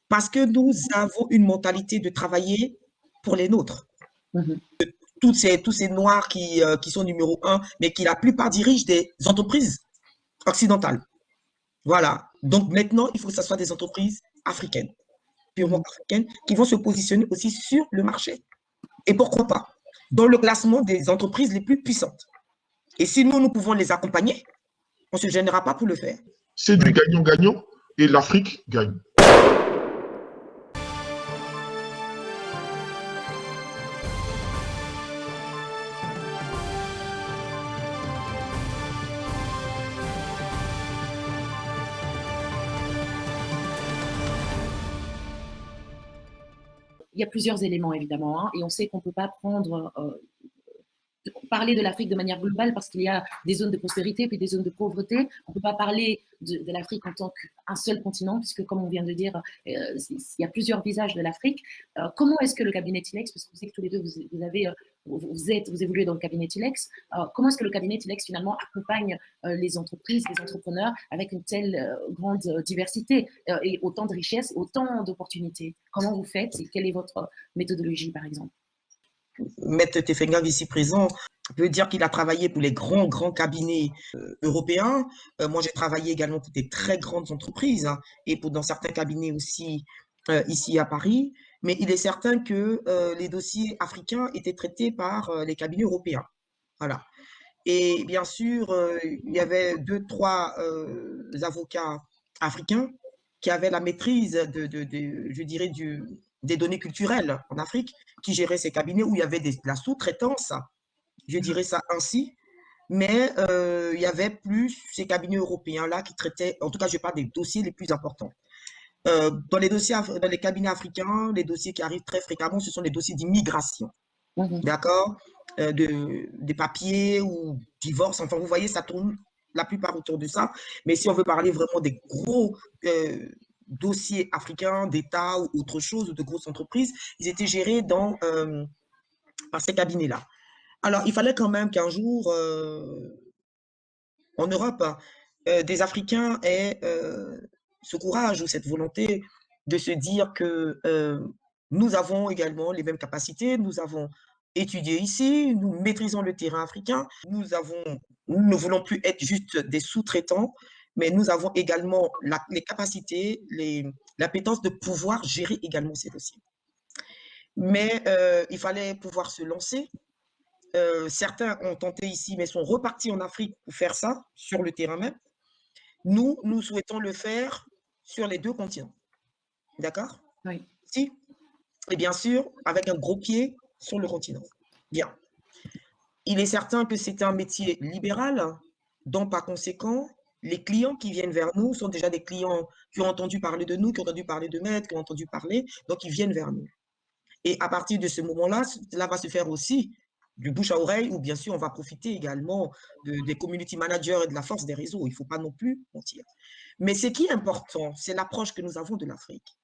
Parce que nous avons une mentalité de travailler pour les nôtres. Mhm. Tous ces Noirs qui sont numéro un, mais qui la plupart dirigent des entreprises occidentales. Voilà. Donc maintenant, il faut que ce soit des entreprises africaines, purement africaines, qui vont se positionner aussi sur le marché. Et pourquoi pas? Dans le classement des entreprises les plus puissantes. Et si nous pouvons les accompagner, on ne se gênera pas pour le faire. C'est du gagnant-gagnant et l'Afrique gagne. Il y a plusieurs éléments, évidemment, hein, et on sait qu'on ne peut pas parler de l'Afrique de manière globale parce qu'il y a des zones de prospérité puis des zones de pauvreté. On ne peut pas parler de l'Afrique en tant qu'un seul continent, puisque, comme on vient de dire, il y a plusieurs visages de l'Afrique. Comment est-ce que le cabinet Tilex, parce que vous savez que tous les deux, vous évoluez dans le cabinet Tilex, comment est-ce que le cabinet Tilex, finalement, accompagne les entreprises, les entrepreneurs avec une telle grande diversité et autant de richesses, autant d'opportunités? Comment vous faites et quelle est votre méthodologie, par exemple? Maître Tefengang, ici présent, peut dire qu'il a travaillé pour les grands cabinets européens. Moi, j'ai travaillé également pour des très grandes entreprises, hein, et dans certains cabinets aussi ici à Paris. Mais il est certain que les dossiers africains étaient traités par les cabinets européens. Voilà. Et bien sûr, il y avait 2, 3 avocats africains qui avaient la maîtrise je dirais, des données culturelles en Afrique, qui géraient ces cabinets où il y avait de la sous-traitance, je dirais ça ainsi. Mais il y avait plus ces cabinets européens-là qui traitaient, en tout cas, je parle des dossiers les plus importants. Dans les cabinets africains, les dossiers qui arrivent très fréquemment, ce sont les dossiers d'immigration. D'accord? Des papiers ou divorce, enfin, vous voyez, ça tourne la plupart autour de ça. Mais si on veut parler vraiment des gros dossiers africains, d'État ou autre chose, ou de grosses entreprises, ils étaient gérés par ces cabinets-là. Alors, il fallait quand même qu'un jour, en Europe, des Africains aient ce courage ou cette volonté de se dire que nous avons également les mêmes capacités, nous avons étudié ici, nous maîtrisons le terrain africain, nous ne voulons plus être juste des sous-traitants, mais nous avons également les capacités, l'appétence de pouvoir gérer également ces dossiers. Mais il fallait pouvoir se lancer. Certains ont tenté ici, mais sont repartis en Afrique pour faire ça, sur le terrain même. Nous souhaitons le faire sur les 2 continents. D'accord? Oui. Si. Et bien sûr, avec un gros pied sur le continent. Bien. Il est certain que c'est un métier libéral, donc par conséquent, les clients qui viennent vers nous sont déjà des clients qui ont entendu parler de nous, qui ont entendu parler de Maître, qui ont entendu parler, donc ils viennent vers nous. Et à partir de ce moment-là, cela va se faire aussi du bouche à oreille, ou bien sûr, on va profiter également des community managers et de la force des réseaux. Il ne faut pas non plus mentir. Mais ce qui est important, c'est l'approche que nous avons de l'Afrique.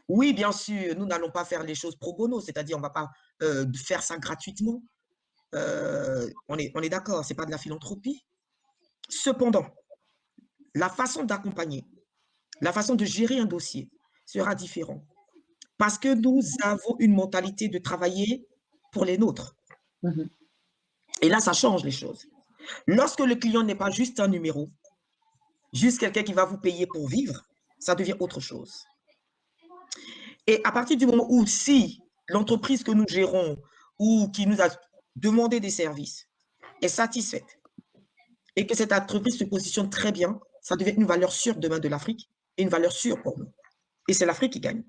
Oui, bien sûr, nous n'allons pas faire les choses pro bono, c'est-à-dire on ne va pas faire ça gratuitement. On est d'accord, ce n'est pas de la philanthropie. Cependant, la façon d'accompagner, la façon de gérer un dossier sera différente. Parce que nous avons une mentalité de travailler pour les nôtres. Et là, ça change les choses. Lorsque le client n'est pas juste un numéro, juste quelqu'un qui va vous payer pour vivre, ça devient autre chose. Et à partir du moment où si l'entreprise que nous gérons ou qui nous a demandé des services est satisfaite et que cette entreprise se positionne très bien, ça devient une valeur sûre demain de l'Afrique et une valeur sûre pour nous. Et c'est l'Afrique qui gagne.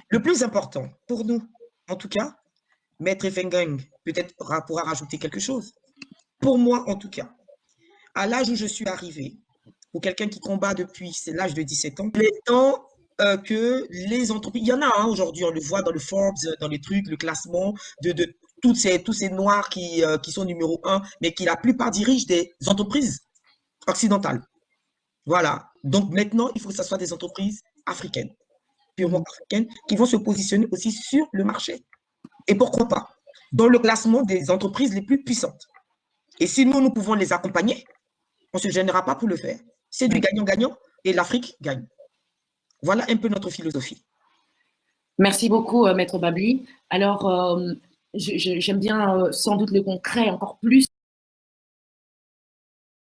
Le plus important pour nous, en tout cas, Maître Tefengang peut-être pourra rajouter quelque chose. Pour moi, en tout cas, à l'âge où je suis arrivé, pour quelqu'un qui combat depuis l'âge de 17 ans, il est temps que les entreprises, il y en a aujourd'hui, on le voit dans le Forbes, dans les trucs, le classement de tous ces Noirs qui sont numéro 1, mais qui la plupart dirigent des entreprises occidentales. Voilà. Donc maintenant, il faut que ce soit des entreprises africaines, purement africaines, qui vont se positionner aussi sur le marché. Et pourquoi pas? Dans le classement des entreprises les plus puissantes. Et si nous pouvons les accompagner, on ne se gênera pas pour le faire. C'est du gagnant-gagnant et l'Afrique gagne. Voilà un peu notre philosophie. Merci beaucoup, Maître Babli. Alors, j'aime bien sans doute le concret encore plus